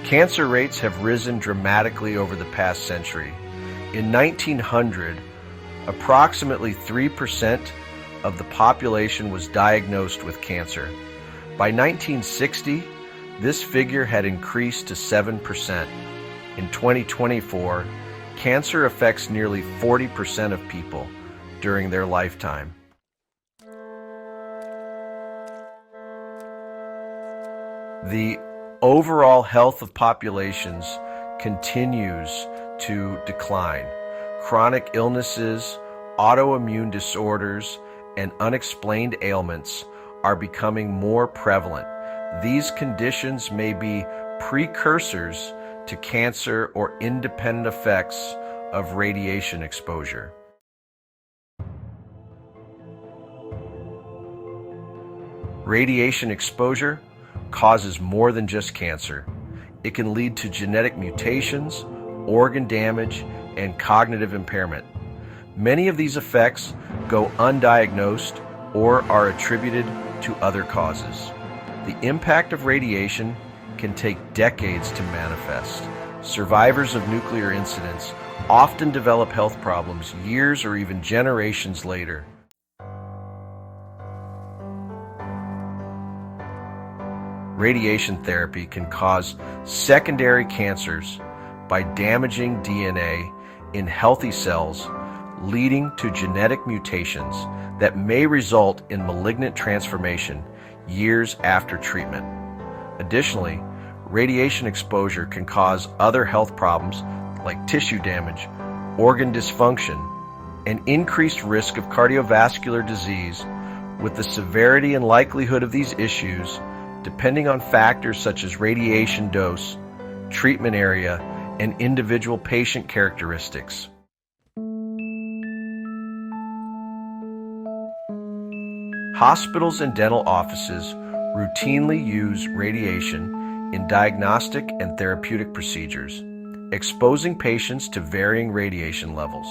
Cancer rates have risen dramatically over the past century. In 1900, approximately 3% of the population was diagnosed with cancer. By 1960, this figure had increased to 7%. In 2024, cancer affects nearly 40% of people during their lifetime. The overall health of populations continues to decline. Chronic illnesses, autoimmune disorders, and unexplained ailments are becoming more prevalent. These conditions may be precursors to cancer or independent effects of radiation exposure. Radiation exposure causes more than just cancer. It can lead to genetic mutations, organ damage, and cognitive impairment. Many of these effects go undiagnosed or are attributed to other causes. The impact of radiation can take decades to manifest. Survivors of nuclear incidents often develop health problems years or even generations later. Radiation therapy can cause secondary cancers by damaging DNA in healthy cells, leading to genetic mutations that may result in malignant transformation years after treatment. Additionally, radiation exposure can cause other health problems like tissue damage, organ dysfunction, and increased risk of cardiovascular disease, with the severity and likelihood of these issues depending on factors such as radiation dose, treatment area, and individual patient characteristics. Hospitals and dental offices routinely use radiation in diagnostic and therapeutic procedures, exposing patients to varying radiation levels.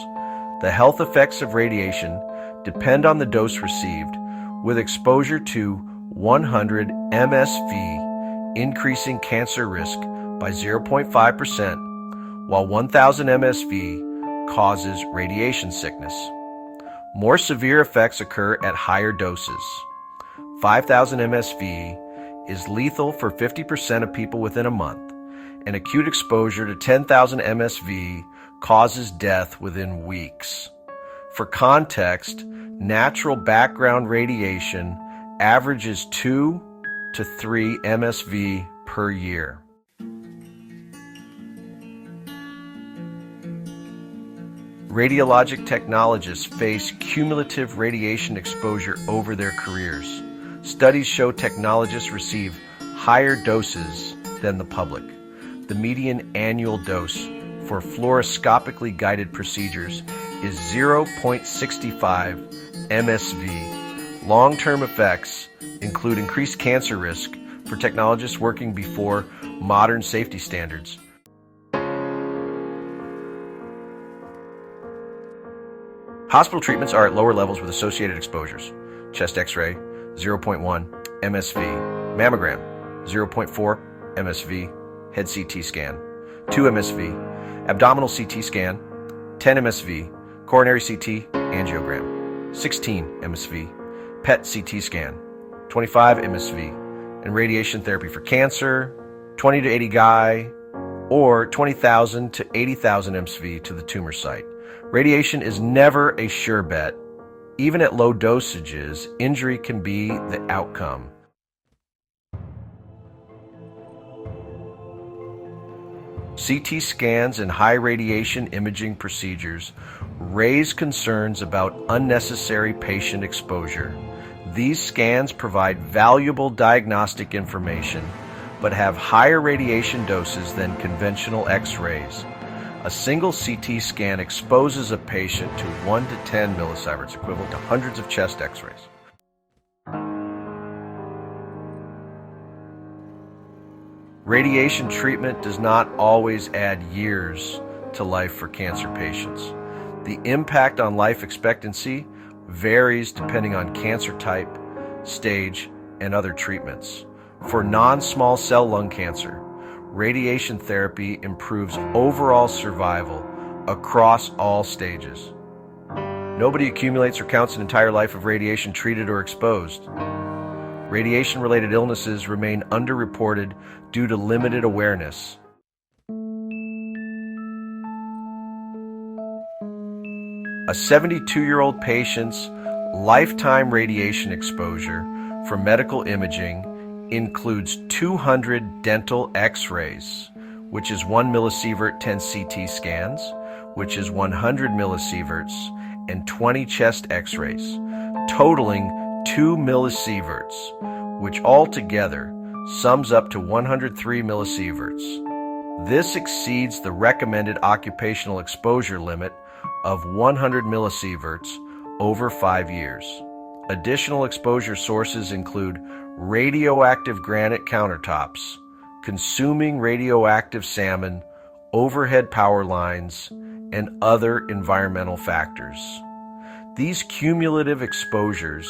The health effects of radiation depend on the dose received, with exposure to 100 MSV increasing cancer risk by 0.5%, while 1000 MSV causes radiation sickness. More severe effects occur at higher doses. 5000 MSV is lethal for 50% of people within a month, and acute exposure to 10,000 MSV causes death within weeks. For context, natural background radiation averages 2 to 3 MSV per year. Radiologic technologists face cumulative radiation exposure over their careers. Studies show technologists receive higher doses than the public. The median annual dose for fluoroscopically guided procedures is 0.65 MSV. Long-term effects include increased cancer risk for technologists working before modern safety standards. Hospital treatments are at lower levels with associated exposures. Chest X-ray, 0.1 MSV. Mammogram, 0.4 MSV. Head CT scan, 2 MSV. Abdominal CT scan, 10 MSV. Coronary CT, angiogram, 16 MSV. PET CT scan, 25 MSV. And radiation therapy for cancer, 20 to 80 Gauss, or 20,000 to 80,000 MSV to the tumor site. Radiation is never a sure bet. Even at low dosages, injury can be the outcome. CT scans and high radiation imaging procedures raise concerns about unnecessary patient exposure. These scans provide valuable diagnostic information, but have higher radiation doses than conventional X-rays. A single CT scan exposes a patient to 1 to 10 millisieverts, equivalent to hundreds of chest X-rays. Radiation treatment does not always add years to life for cancer patients. The impact on life expectancy varies depending on cancer type, stage, and other treatments. For non-small cell lung cancer, radiation therapy improves overall survival across all stages. Nobody accumulates or counts an entire life of radiation treated or exposed. Radiation-related illnesses remain underreported due to limited awareness. A 72-year-old patient's lifetime radiation exposure from medical imaging includes 200 dental X-rays, which is 1 millisievert, 10 CT scans, which is 100 millisieverts, and 20 chest X-rays, totaling 2 millisieverts, which altogether sums up to 103 millisieverts. This exceeds the recommended occupational exposure limit of 100 millisieverts over 5 years. Additional exposure sources include radioactive granite countertops, consuming radioactive salmon, overhead power lines, and other environmental factors. These cumulative exposures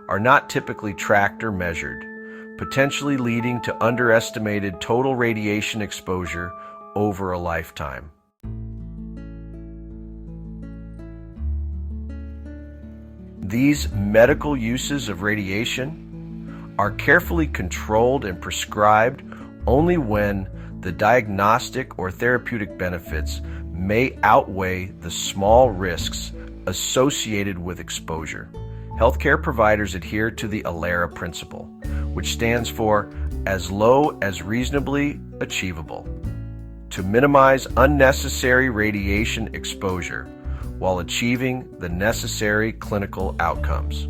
are not typically tracked or measured, potentially leading to underestimated total radiation exposure over a lifetime. These medical uses of radiation are carefully controlled and prescribed only when the diagnostic or therapeutic benefits may outweigh the small risks associated with exposure. Healthcare providers adhere to the ALARA principle, which stands for as low as reasonably achievable, to minimize unnecessary radiation exposure while achieving the necessary clinical outcomes.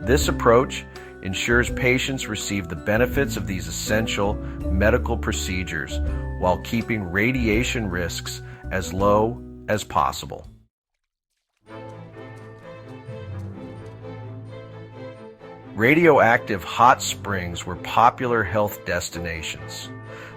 This approach ensures patients receive the benefits of these essential medical procedures while keeping radiation risks as low as possible. Radioactive hot springs were popular health destinations.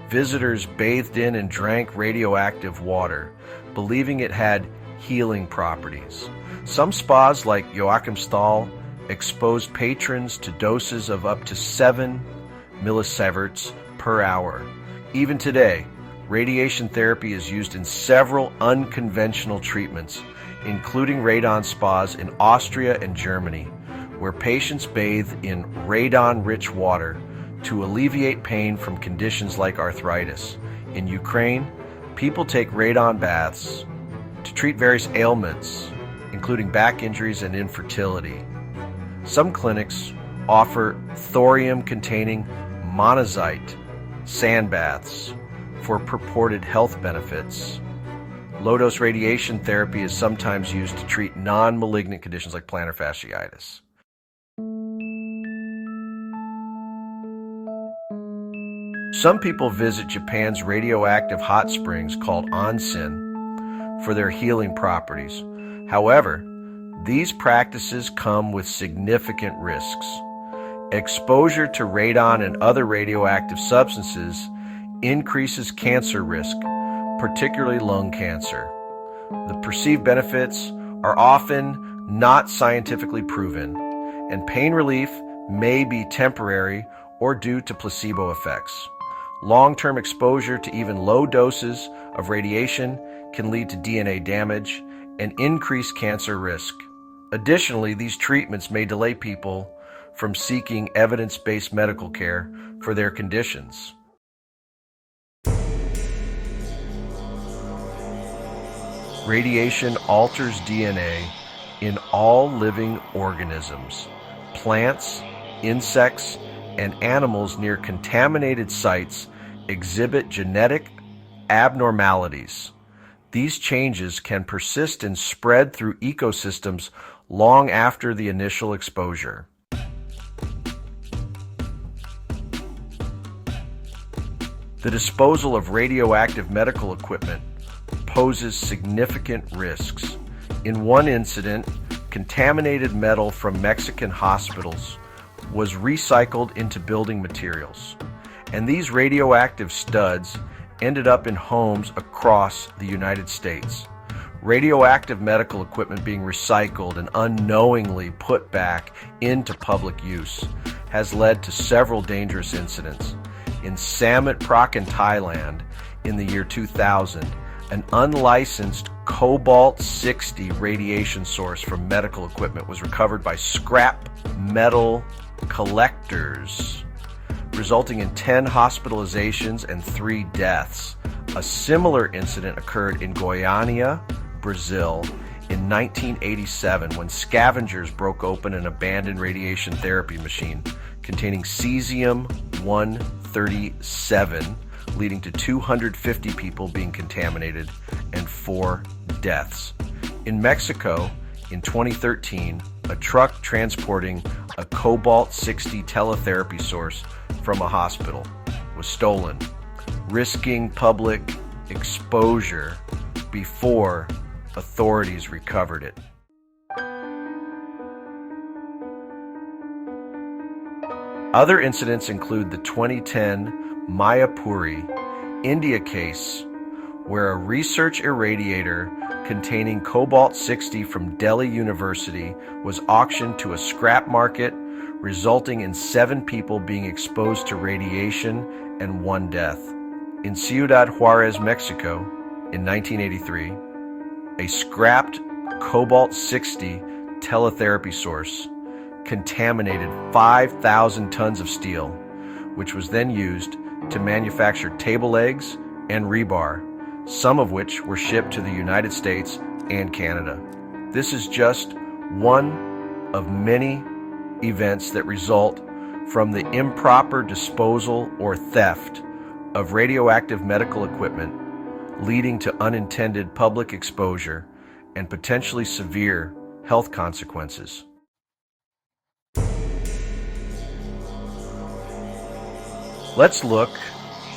Visitors bathed in and drank radioactive water, believing it had healing properties. Some spas, like Joachimsthal, exposed patrons to doses of up to 7 millisieverts per hour. Even today, radiation therapy is used in several unconventional treatments, including radon spas in Austria and Germany, where patients bathe in radon-rich water to alleviate pain from conditions like arthritis. In Ukraine, people take radon baths to treat various ailments, including back injuries and infertility. Some clinics offer thorium-containing monazite sand baths for purported health benefits. Low-dose radiation therapy is sometimes used to treat non-malignant conditions like plantar fasciitis. Some people visit Japan's radioactive hot springs called onsen for their healing properties. However, these practices come with significant risks. Exposure to radon and other radioactive substances increases cancer risk, particularly lung cancer. The perceived benefits are often not scientifically proven, and pain relief may be temporary or due to placebo effects. Long-term exposure to even low doses of radiation can lead to DNA damage and increase cancer risk. Additionally, these treatments may delay people from seeking evidence-based medical care for their conditions. Radiation alters DNA in all living organisms. Plants, insects, and animals near contaminated sites exhibit genetic abnormalities. These changes can persist and spread through ecosystems long after the initial exposure. The disposal of radioactive medical equipment poses significant risks. In one incident, contaminated metal from Mexican hospitals was recycled into building materials, and these radioactive studs ended up in homes across the United States. Radioactive medical equipment being recycled and unknowingly put back into public use has led to several dangerous incidents, in Samut Prakan, Thailand in the year 2000, an unlicensed cobalt-60 radiation source from medical equipment was recovered by scrap metal collectors, resulting in 10 hospitalizations and 3 deaths. A similar incident occurred in Goiânia, Brazil, in 1987 when scavengers broke open an abandoned radiation therapy machine containing cesium-137, leading to 250 people being contaminated and 4 deaths. In Mexico, in 2013, a truck transporting a cobalt-60 teletherapy source from a hospital was stolen, risking public exposure before authorities recovered it. Other incidents include the 2010 Mayapuri, India case, where a research irradiator containing cobalt-60 from Delhi University was auctioned to a scrap market, resulting in 7 people being exposed to radiation and 1 death. In Ciudad Juarez, Mexico, in 1983, a scrapped cobalt-60 teletherapy source contaminated 5,000 tons of steel, which was then used to manufacture table legs and rebar, some of which were shipped to the United States and Canada. This is just one of many events that result from the improper disposal or theft of radioactive medical equipment, leading to unintended public exposure and potentially severe health consequences. Let's look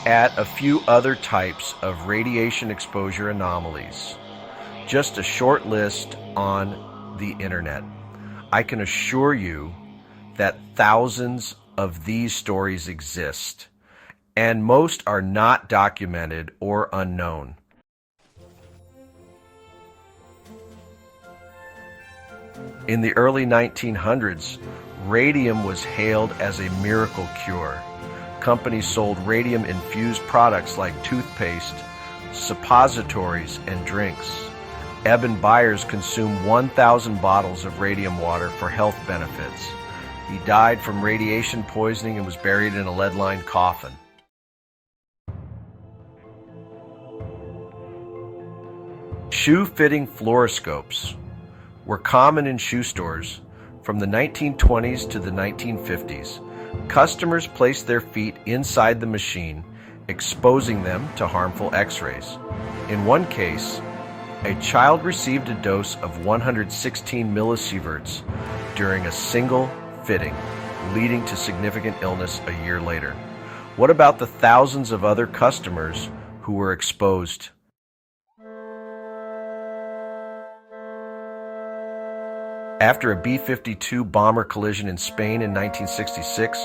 at a few other types of radiation exposure anomalies. Just a short list on the internet. I can assure you that thousands of these stories exist, and most are not documented or unknown. In the early 1900s, radium was hailed as a miracle cure. Companies sold radium-infused products like toothpaste, suppositories, and drinks. Eben Byers consumed 1,000 bottles of radium water for health benefits. He died from radiation poisoning and was buried in a lead-lined coffin. Shoe-fitting fluoroscopes were common in shoe stores from the 1920s to the 1950s. Customers placed their feet inside the machine, exposing them to harmful X-rays. In one case, a child received a dose of 116 millisieverts during a single fitting, leading to significant illness a year later. What about the thousands of other customers who were exposed? After a B-52 bomber collision in Spain in 1966,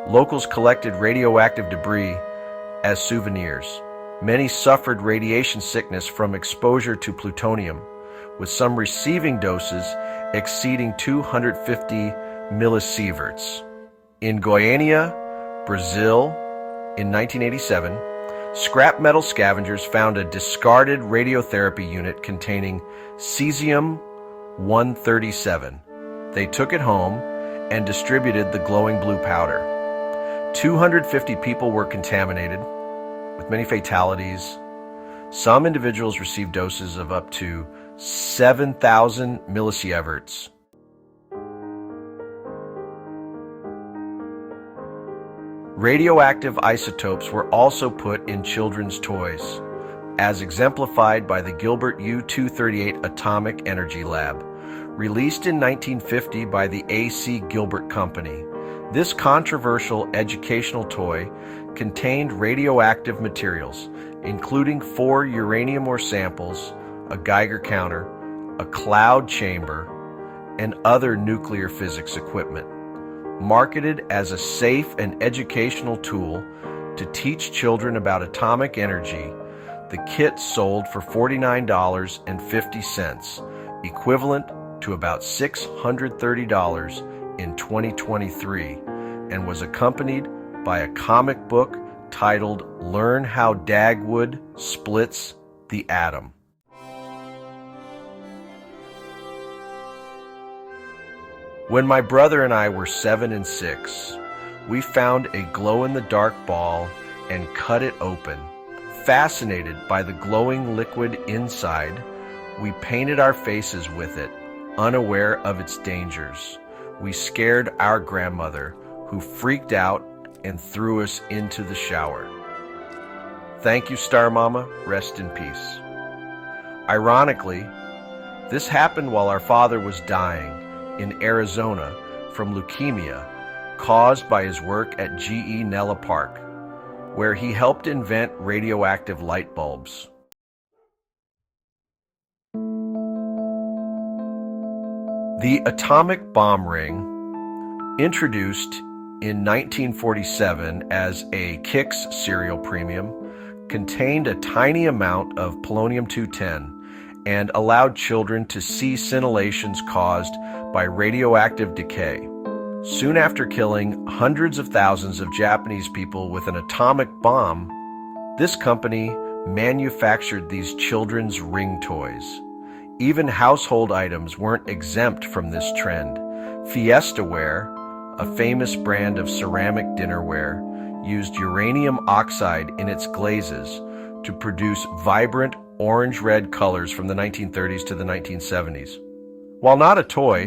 locals collected radioactive debris as souvenirs. Many suffered radiation sickness from exposure to plutonium, with some receiving doses exceeding 250 millisieverts. In Goiânia, Brazil, in 1987, scrap metal scavengers found a discarded radiotherapy unit containing cesium-137. They took it home and distributed the glowing blue powder. 250 people were contaminated, with many fatalities. Some individuals received doses of up to 7,000 millisieverts. Radioactive isotopes were also put in children's toys, as exemplified by the Gilbert U-238 Atomic Energy Lab, released in 1950 by the A.C. Gilbert Company. This controversial educational toy contained radioactive materials, including 4 uranium ore samples, a Geiger counter, a cloud chamber, and other nuclear physics equipment. Marketed as a safe and educational tool to teach children about atomic energy, the kit sold for $49.50, equivalent to about $630 in 2023, and was accompanied by a comic book titled Learn How Dagwood Splits the Atom. When my brother and I were 7 and 6, we found a glow-in-the-dark ball and cut it open. Fascinated by the glowing liquid inside, we painted our faces with it, unaware of its dangers. We scared our grandmother, who freaked out and threw us into the shower. Thank you, Star Mama. Rest in peace. Ironically, this happened while our father was dying in Arizona from leukemia caused by his work at GE Nella Park, where he helped invent radioactive light bulbs. The atomic bomb ring, introduced in 1947 as a Kix cereal premium, contained a tiny amount of polonium-210 and allowed children to see scintillations caused by radioactive decay. Soon after killing hundreds of thousands of Japanese people with an atomic bomb, this company manufactured these children's ring toys. Even household items weren't exempt from this trend. Fiesta Ware, a famous brand of ceramic dinnerware, used uranium oxide in its glazes to produce vibrant orange-red colors from the 1930s to the 1970s. While not a toy,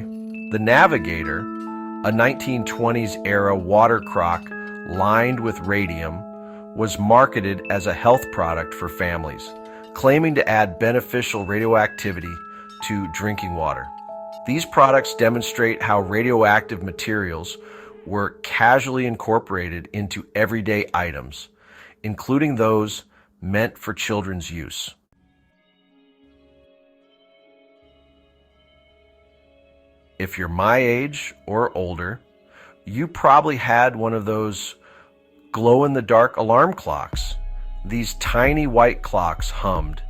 the Navigator, a 1920s-era water crock lined with radium, was marketed as a health product for families, claiming to add beneficial radioactivity to drinking water. These products demonstrate how radioactive materials were casually incorporated into everyday items, including those meant for children's use. If you're my age or older, you probably had one of those glow-in-the-dark alarm clocks. These tiny white clocks hummed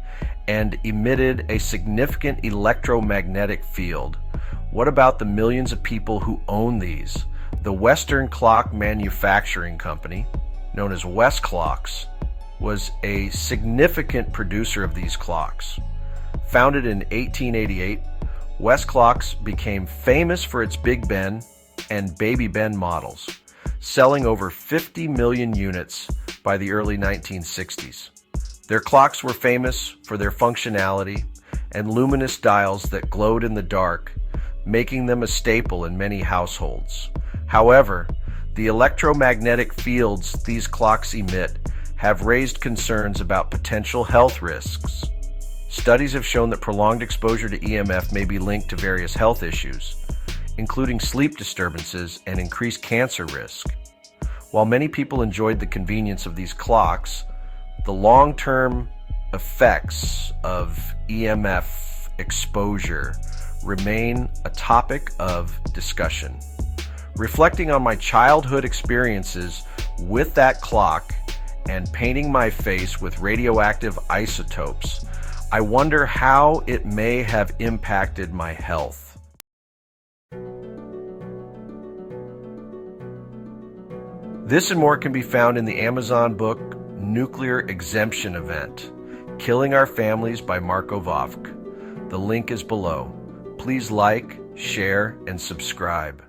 and emitted a significant electromagnetic field. What about the millions of people who own these? The Western Clock Manufacturing Company, known as Westclocks, was a significant producer of these clocks. Founded in 1888, Westclocks became famous for its Big Ben and Baby Ben models, selling over 50 million units by the early 1960s. Their clocks were famous for their functionality and luminous dials that glowed in the dark, making them a staple in many households. However, the electromagnetic fields these clocks emit have raised concerns about potential health risks. Studies have shown that prolonged exposure to EMF may be linked to various health issues, including sleep disturbances and increased cancer risk. While many people enjoyed the convenience of these clocks, the long-term effects of EMF exposure remain a topic of discussion. Reflecting on my childhood experiences with that clock and painting my face with radioactive isotopes, I wonder how it may have impacted my health. This and more can be found in the Amazon book Nuclear Exemption Event, Killing Our Families by Marko Vovk. The link is below. Please like, share, and subscribe.